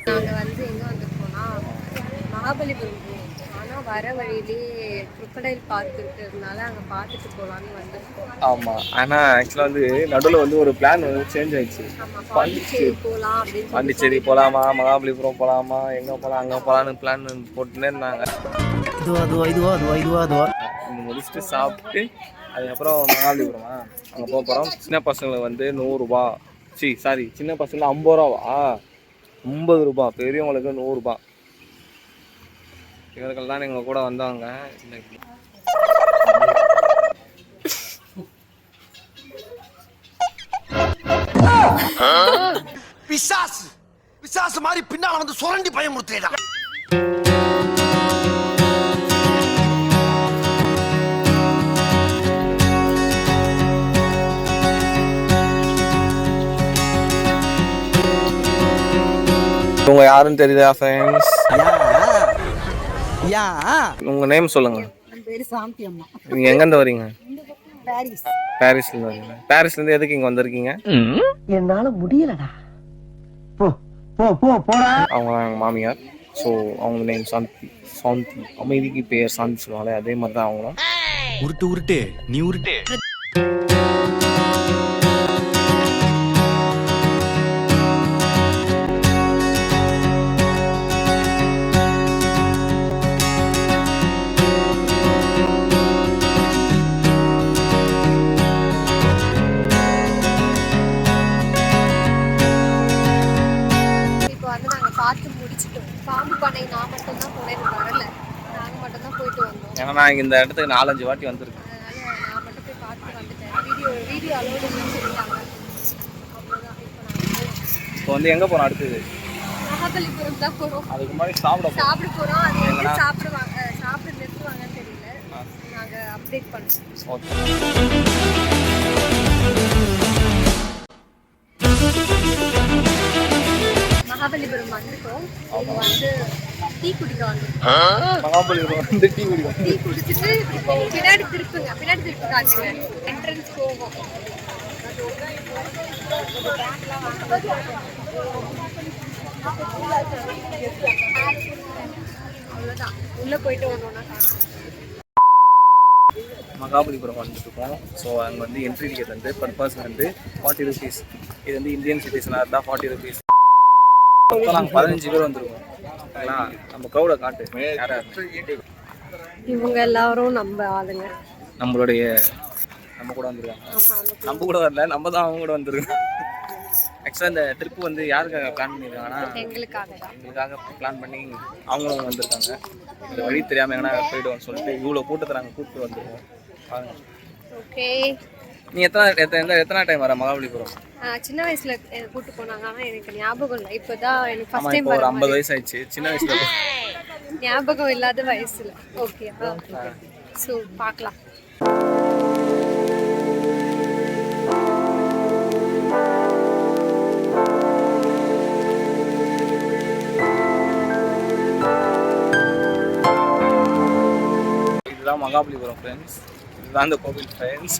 நாங்கள் வந்து எங்கே வந்திருக்கோம்னா மகாபலிபுரம் போவோம். ஆனால் வர வழியிலேயே குரொக்கடைல் பார்க் இருக்கிறதுனால அங்கே பார்த்துட்டு போகலான்னு வந்திருக்கோம். ஆமாம், ஆனால் ஆக்சுவலாக வந்து நடுவில் வந்து ஒரு பிளான் வந்து சேஞ்ச் ஆயிடுச்சு. பாண்டிச்சேரி போகலாம் அப்படின்னு. பாண்டிச்சேரி போகலாமா, மகாபலிபுரம் போகலாமா, எங்கே போகலாம் அங்கே போகலான்னு பிளான் போட்டுன்னே இருந்தாங்க. முடிச்சுட்டு சாப்பிட்டு அதுக்கப்புறம் மகாபலிபுரமா அங்கே போக போகிறோம். சின்ன பசங்களுக்கு வந்து 100 ரூபா, சின்ன பசங்களுக்கு 50 ரூபாவா, 50 ரூபா, பெரியவங்களுக்கு 100 ரூபா. இவர்கள் தான் எங்கள் கூட வந்தாங்க. பிசாசு மாதிரி பின்னால வந்து சுரண்டி பயமுறுத்தேடா. உங்க யாருன்னு தெரியுதா ஃப்ரெண்ட்ஸ்? உங்க நேம் சொல்லுங்க. பேரு சாந்தி அம்மா. நீங்க எங்க இருந்து வரீங்க? பாரிஸ். பாரிஸ்ல இருந்து வரீங்க. பாரிஸ்ல இருந்து எதுக்கு இங்க வந்திருக்கீங்க? என்னால முடியலடா. போ போ போ போடா. அவங்க எங்க மாமியார். ஸோ அவங்க நேம் சாந்தி. சாந்தி அமைதிக்கு பேர் சாந்தி சொல்லுவாங்களே, அதே மாதிரி தான் அவங்களும். உருட்டு உருட்டு நீ உருட்டு. பார்த்து முடிச்சிட்டோம். பாம்பு பண்ணை நான் மட்டும் தான் போனேன், வரல. நாங்கள் மட்டும் தான் போயிட்டு வந்தோம். ஏன்னா நான் இந்த இடத்துக்கு 4-5 வாட்டி வந்திருக்கேன். அதனால நான் மட்டும் போய் பார்த்து வந்துட்டேன். வீடியோ அலோடு இல்லைன்னு சொல்லிட்டாங்க. அவ்வளோதான். இப்போ வந்து எங்கே போகிறோம் அடுத்தது? மகாபலிபுரம் தான் போகிறோம். அதுக்கு முன்னாடி சாப்பிட போகிறோம். அது எங்கே சாப்பிட நிறுத்துவாங்கன்னு தெரியல. நாங்கள் அப்டேட் பண்ணுறோம். ஓகே. மகாபலிபுரம் வந்துட்டோம். இங்க வந்து டீ குடிக்க வந்திருக்கோம். மகாபலிபுரம் வந்து டீ குடிக்கும். டீ குடிச்சிட்டு இப்போ பின்னாடி திருப்பி காட்டுங்க. என்ட்ரன்ஸ் போவோம். அவ்வளோதான். உள்ள போயிட்டு வந்தோம்னா மகாபலிபுரம் வந்துட்டுருக்கோம். ஸோ அங்கே வந்து என்ட்ரி டிக்கெட் வந்து பர் பர்சன் வந்து 40 rupees. இது வந்து இந்தியன் சிட்டிசனாக இருந்தால் 40 rupees. நாங்கள் 15 பேர் வந்துருக்கோம். ஓகேங்களா? நம்ம க்ரௌடை காட்டு. இவங்க எல்லாரும் நம்ம ஆளுங்க. நம்ம கூட வந்துருக்காங்க. நம்ம கூட வரல, நம்ம தான் அவங்க கூட வந்துருக்கோம். ஆக்சுவலாக இந்த ட்ரிப்பு வந்து யாருக்காக பிளான் பண்ணியிருக்காங்கன்னா எங்களுக்காக பிளான் பண்ணி அவங்களும் வந்திருக்காங்க. இந்த வழி தெரியாமல் எங்கன்னா போய்டுவோம்னு சொல்லிட்டு இவ்வளோ கூட்டத்தை நாங்கள் கூப்பிட்டு வந்துருக்கோம். பாருங்க. ஓகே. நீ எத்தனை டைம் வர மகாபலிபுரம்? சின்ன வயசுல கூட்டு போனாங்க, ஆனால் எனக்கு ஞாபகம் இல்லை. இப்போதான் எனக்கு ஃபர்ஸ்ட் டைம். ஒரு 50 வயசு ஆயிடுச்சு. சின்ன வயசுல ஞாபகம் இல்லாத வயசுல. ஓகே. ஸோ பார்க்கலாம். இதுதான் மகாபலிபுரம் ஃப்ரெண்ட்ஸ். இதுதான் அந்த கோவில் ஃப்ரெண்ட்ஸ்.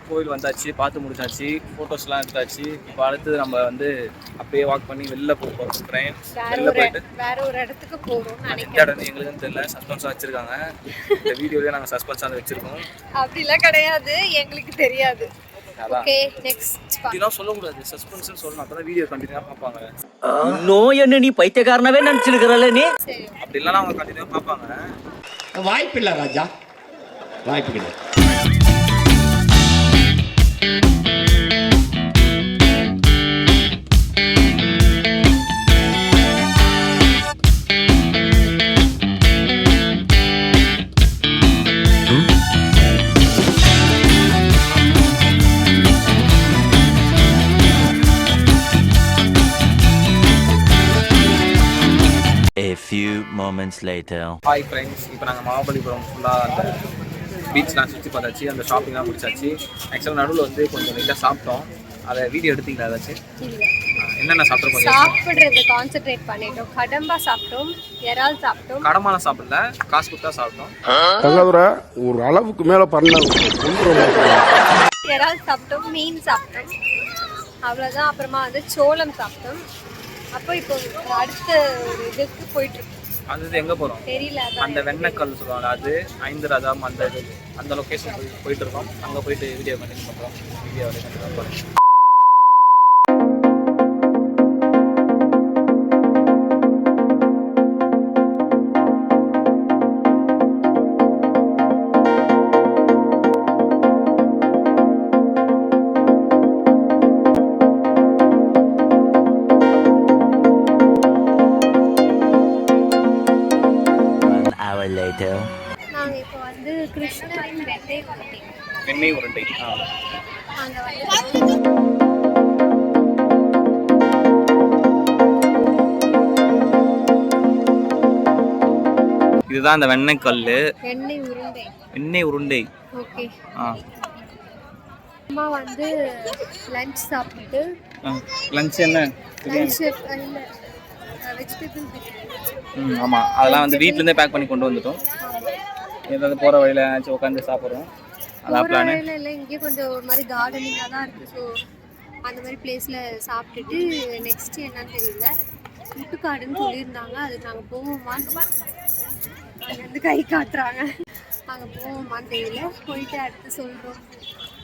கோவில் வந்தாச்சு, பார்த்து முடிச்சாச்சு, ஃபோட்டோஸ்லாம் எடுத்தாச்சு. இப்போ அடுத்தது நம்ம வந்து அப்படியே வாக் பண்ணி வெளில போகிறோம் ஃப்ரெண்ட்ஸ். வெளில போயிட்டு வேற ஒரு இடத்துக்கு போகிறோம். எந்த இடம் எங்களுக்குன்னு தெரியல, சஸ்பென்ஸாக வச்சுருக்காங்க. இந்த வீடியோலேயே நாங்கள் சஸ்பென்ஸாக வச்சுருக்கோம். அப்படிலாம் கிடையாது, எங்களுக்கு தெரியாது. ஓகே, நெக்ஸ்ட் இதெல்லாம் சொல்லக்கூடாது, சஸ்பென்ஸ்னு சொல்லணும். அப்போ தான் வீடியோ கண்டினியூவாக பார்ப்பாங்க. நோய் என்ன நீ பைத்தியக்காரனவே நினச்சிருக்கிறல்ல நீ? அப்படி இல்லைன்னா அவங்க கண்டினியூவாக பார்ப்பாங்க. வாய்ப்பில்லை ராஜா, வாய்ப்பு கிடையாது. A few moments later. Hi friends, இப்போ நாங்கள் மகாபலிபுரம் ஃபுல்லாக அந்த பீச்லாம் சுற்றி பார்த்தாச்சு, அந்த ஷாப்பிங்லாம் முடிச்சாச்சு. ஆக்சுவலாக நடுவில் வந்து கொஞ்சம் லைட்டாக சாப்பிட்டோம். அதை வீடியோ எடுத்தீங்களா ஏதாச்சும்? என்னென்ன சாப்பிட்றோம்? சாப்பிட்றது கான்சென்ட்ரேட் பண்ணிட்டோம். கடம்பா சாப்பிட்டோம், இறால் சாப்பிட்டோம். கடமாலாம் சாப்பிடல, காசு கொடுத்தா சாப்பிட்டோம். தகவர ஒரு அளவுக்கு மேலே பண்ண இறால் சாப்பிட்டோம், மீன் சாப்பிட்டோம். அவ்வளோதான். அப்புறமா வந்து சோளம் சாப்பிட்டோம். அப்போ இப்போ அடுத்த ஒரு இதுக்கு போயிட்டு இருக்கோம். அது எங்க போறோம் தெரியல. அந்த வெண்ணக்கல் சொல்லுவாங்க, அது 5 ரதம் அந்த இது அந்த லொகேஷன் போயிட்டு இருக்கோம். அங்க போயிட்டு வீடியோ கண்டினியூ பண்றோம். வீடியோ கண்டினியூ பண்ணுறோம். நாங்க இப்போ வந்து கிருஷ்ணரின் வெண்ணெய் உருண்டை அங்க வந்து இதுதான் அந்த வெண்ணெய் கல்லு. வெண்ணெய் உருண்டை. ஓகே. அம்மா வந்து லஞ்ச் சாப்பிட்டு லஞ்ச் என்ன வெஜிடபிள் பிரியாணி. ஆமாம், அதெல்லாம் வந்து வீட்டிலேருந்தே பேக் பண்ணி கொண்டு வந்துட்டோம். ஏதாவது போகிற வழியில் ஏதாச்சும் உட்காந்து சாப்பிட்றோம். அதான் பிளான். இல்லை இங்கே கொஞ்சம் ஒரு மாதிரி கார்டனிங்காக தான் இருக்குது. ஸோ அந்த மாதிரி பிளேஸில் சாப்பிட்டுட்டு நெக்ஸ்ட்டு என்னன்னு தெரியல, முட்டுக்காடுன்னு சொல்லியிருந்தாங்க. அது நாங்கள் போவோமான்னு அங்கேருந்து கை காட்டுறாங்க. அங்கே போவோமான்னு தெரியல. போயிட்டு அடுத்து சொல்கிறோம்.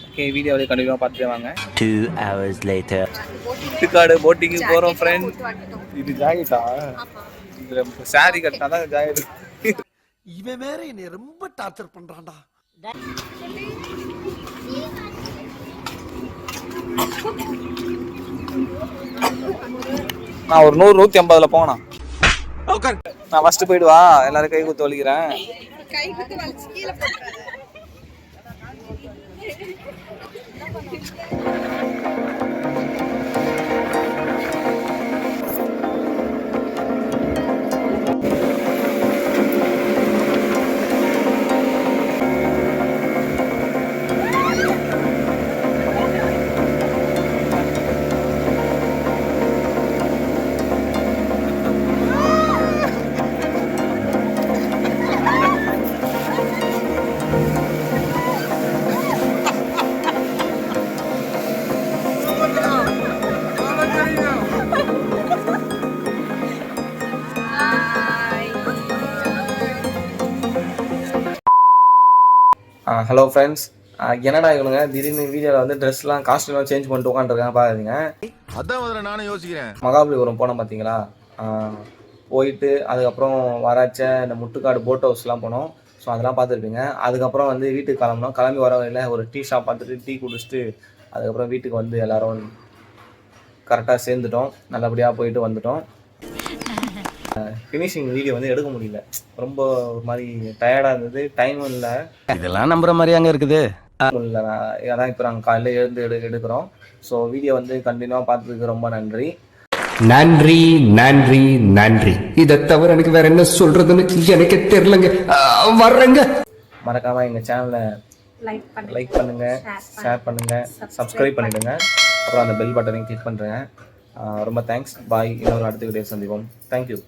ஓகே, வீடியோவில் கண்டிப்பாக பார்த்துட்டு வாங்க. 2 hours later. முட்டுக்காடு போட்டிங்கு போகிறோம் ஃப்ரெண்ட். இது ஜாக்கெட்டா? இதுல சாரி கட்டினா தான் ஜாக்கெட். இவன் வேற என்னை ரொம்ப டார்ச்சர் பண்றான்டா. நான் ஒரு 100-150 போனா நான் ஃபர்ஸ்ட் போயிட்டு வா, எல்லாரும் கை குத்து வலிக்கிறேன். கை குத்து வலிச்சு கீழே போட்டுறாரு. ஹலோ ஃப்ரெண்ட்ஸ், என்னடா இவனுங்க திடீர்னு வீடியோவில் வந்து ட்ரெஸ்லாம் காஸ்ட்யூம்லாம் சேஞ்ச் பண்ணிட்டு உட்காந்துருக்காங்க பாருங்க. அதான் முதல்ல நானும் யோசிக்கிறேன். மகாபலிபுரம் போனோம் பார்த்தீங்களா, போயிட்டு அதுக்கப்புறம் வராச்ச இந்த முட்டுக்காடு போட் ஹவுஸ்லாம் போனோம். ஸோ அதெல்லாம் பார்த்துருப்பீங்க. அதுக்கப்புறம் வந்து வீட்டுக்கு கிளம்புனோம். கிளம்பி வர வரையில் ஒரு டீ ஷாப் பார்த்துட்டு டீ குடிச்சிட்டு அதுக்கப்புறம் வீட்டுக்கு வந்து எல்லோரும் கரெக்டாக சேர்ந்துட்டோம். நல்லபடியாக போயிட்டு வந்துட்டோம். ஃபினிஷிங் வீடியோ வந்து எடுக்க முடியல, ரொம்ப ஒரு மாதிரி டயர்டாக இருந்தது. டைமும் இல்லை. இதெல்லாம் நம்புற மாதிரி அங்கே இருக்குது இல்லை, அதான் இப்போ நாங்கள் காலையில் எழுந்து எடுக்கிறோம். ஸோ வீடியோ வந்து கண்டினியூவாக பார்த்ததுக்கு ரொம்ப நன்றி. நன்றி நன்றி நன்றி. இதை தவிர எனக்கு வேற என்ன சொல்றதுன்னு எனக்கு தெரியலங்க. வர்றேங்க. மறக்காம எங்க சேனலை லைக் பண்ணுங்க, ஷேர் பண்ணுங்க, சப்ஸ்கிரைப் பண்ணிடுங்க. அப்புறம் அந்த பெல் பட்டனையும் கிளிக் பண்ணுறேங்க. ரொம்ப தேங்க்ஸ். பாய். இன்னொரு அடுத்த வீடியோ சந்திப்போம். தேங்க்யூ.